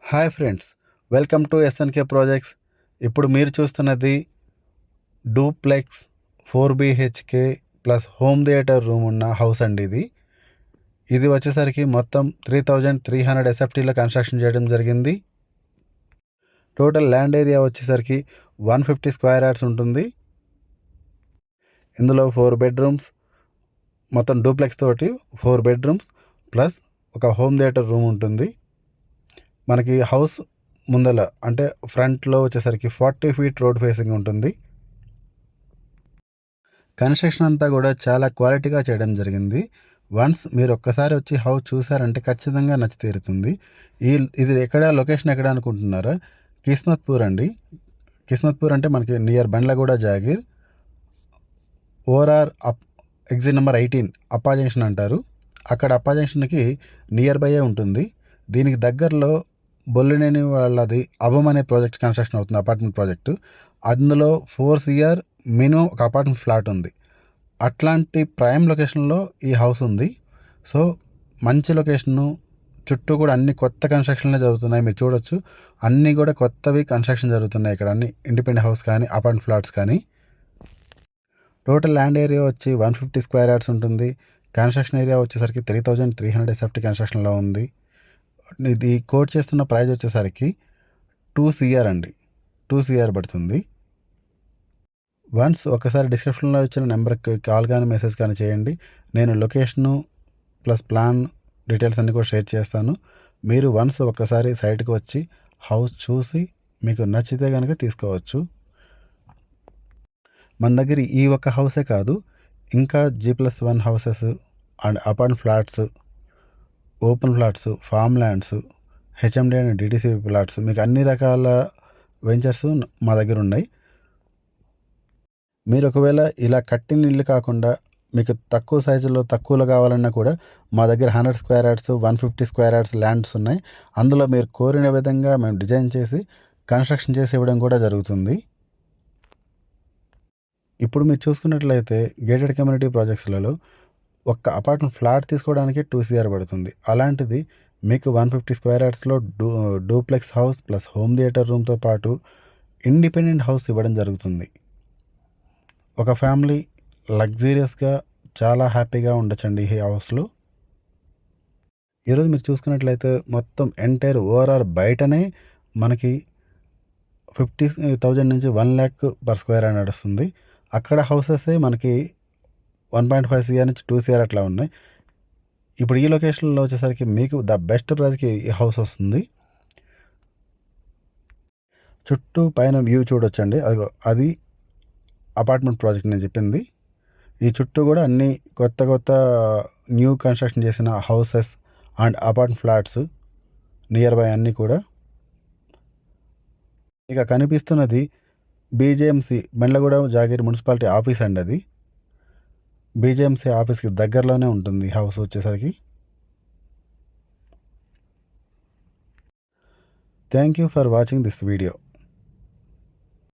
Hi friends, welcome to SNK projects. ఇప్పుడు మీరు చూస్తున్నది duplex 4 BHK plus home theatre room ఉన్న హౌస్ అండి. ఇది వచ్చేసరికి మొత్తం 3300 SFTలో కన్స్ట్రక్షన్ చేయడం జరిగింది. టోటల్ ల్యాండ్ ఏరియా వచ్చేసరికి 150 స్క్వేర్ యార్డ్స్ ఉంటుంది. ఇందులో 4 బెడ్రూమ్స్, మొత్తం డూప్లెక్స్ తోటి 4 బెడ్రూమ్స్ ప్లస్ ఒక హోమ్ థియేటర్ రూమ్ ఉంటుంది. మనకి హౌస్ ముందల అంటే ఫ్రంట్లో వచ్చేసరికి 40 feet రోడ్ ఫేసింగ్ ఉంటుంది. కన్స్ట్రక్షన్ అంతా కూడా చాలా క్వాలిటీగా చేయడం జరిగింది. వన్స్ మీరు ఒక్కసారి వచ్చి హౌస్ చూసారంటే ఖచ్చితంగా నచ్చి తీరుతుంది. ఇది లొకేషన్ ఎక్కడ అనుకుంటున్నారా? కిస్మత్పూర్ అండి. కిస్మత్పూర్ అంటే మనకి near Bandlaguda jagir, ORR exit number 18 అప్పా జంక్షన్ అంటారు. అక్కడ అప్పా జంక్షన్కి నియర్ బైయే ఉంటుంది. దీనికి దగ్గరలో బొల్లినేని వాళ్ళది అభం అనే ప్రాజెక్ట్ కన్స్ట్రక్షన్ అవుతుంది, అపార్ట్మెంట్ ప్రాజెక్టు. అందులో 4 CR మినిమం ఒక అపార్ట్మెంట్ ఫ్లాట్ ఉంది. అట్లాంటి ప్రైమ్ లొకేషన్లో ఈ హౌస్ ఉంది. సో మంచి లొకేషను, చుట్టూ కూడా అన్ని కొత్త కన్స్ట్రక్షన్లే జరుగుతున్నాయి. మీరు చూడొచ్చు, అన్నీ కూడా కొత్తవి కన్స్ట్రక్షన్ జరుగుతున్నాయి ఇక్కడ. అన్ని ఇండిపెండెంట్ హౌస్ కానీ అపార్ట్మెంట్ ఫ్లాట్స్ కానీ. టోటల్ ల్యాండ్ ఏరియా వచ్చి 150 స్క్వేర్ యార్డ్స్ ఉంటుంది. కన్స్ట్రక్షన్ ఏరియా వచ్చేసరికి 3300 SFT కన్స్ట్రక్షన్లో ఉంది. ఇది కోట్ చేస్తున్న ప్రైస్ వచ్చేసరికి 2 CR అండి. 2 CR పడుతుంది. వన్స్ ఒకసారి డిస్క్రిప్షన్లో ఇచ్చిన నెంబర్కి కాల్ కానీ మెసేజ్ కానీ చేయండి. నేను లొకేషను ప్లస్ ప్లాన్ డీటెయిల్స్ అన్నీ కూడా షేర్ చేస్తాను. మీరు వన్స్ ఒక్కసారి సైట్కి వచ్చి హౌస్ చూసి మీకు నచ్చితే కనుక తీసుకోవచ్చు. మన దగ్గర ఈ ఒక్క హౌసే కాదు, ఇంకా G+1 houses and apartment flats, open flats, form lands, HMD and DTCP flats, మీకు అన్ని రకాల వెంచర్స్ మా దగ్గర ఉన్నాయి. మీరు ఒకవేళ ఇలా కట్టిన ఇల్లు కాకుండా మీకు తక్కువ సైజులో తక్కువలో కావాలన్నా కూడా మా దగ్గర 100 square yards, 150 square yards lands ఉన్నాయి. అందులో మీరు కోరిన విధంగా మేము డిజైన్ చేసి కన్స్ట్రక్షన్ చేసి ఇవ్వడం కూడా జరుగుతుంది. ఇప్పుడు మీరు చూసుకున్నట్లయితే గేటెడ్ కమ్యూనిటీ ప్రాజెక్ట్స్లలో ఒక్క అపార్ట్మెంట్ ఫ్లాట్ తీసుకోవడానికి 2 CR పడుతుంది. అలాంటిది మీకు 150 స్క్వేర్ యార్డ్స్లో duplex house plus home theatre రూమ్తో పాటు ఇండిపెండెంట్ హౌస్ ఇవ్వడం జరుగుతుంది. ఒక ఫ్యామిలీ లగ్జీరియస్గా చాలా హ్యాపీగా ఉండొచ్చండి ఈ హౌస్లో. ఈరోజు మీరు చూసుకున్నట్లయితే మొత్తం ఎంటైర్ ఓఆర్ఆర్ బయటనే మనకి 50,000 నుంచి 1 lakh per square అని నడుస్తుంది. అక్కడ హౌసెస్ మనకి 1.5 CR నుంచి 2 CR అట్లా ఉన్నాయి. ఇప్పుడు ఈ లొకేషన్లో వచ్చేసరికి మీకు ద బెస్ట్ ప్రైస్కి ఈ హౌస్ వస్తుంది. చుట్టూ పైన వ్యూ చూడొచ్చండి. అది అపార్ట్మెంట్ ప్రాజెక్ట్ నేను చెప్పింది. ఈ చుట్టూ కూడా అన్ని కొత్త న్యూ కన్స్ట్రక్షన్ చేసిన houses and apartment flats near by అన్నీ కూడా. ఇక కనిపిస్తున్నది BJMC Bandlaguda jagir municipality office అండి. అది BJMC ఆఫీస్కి దగ్గరలోనే ఉంటుంది హౌస్ వచ్చేసరికి. Thank you for watching this video.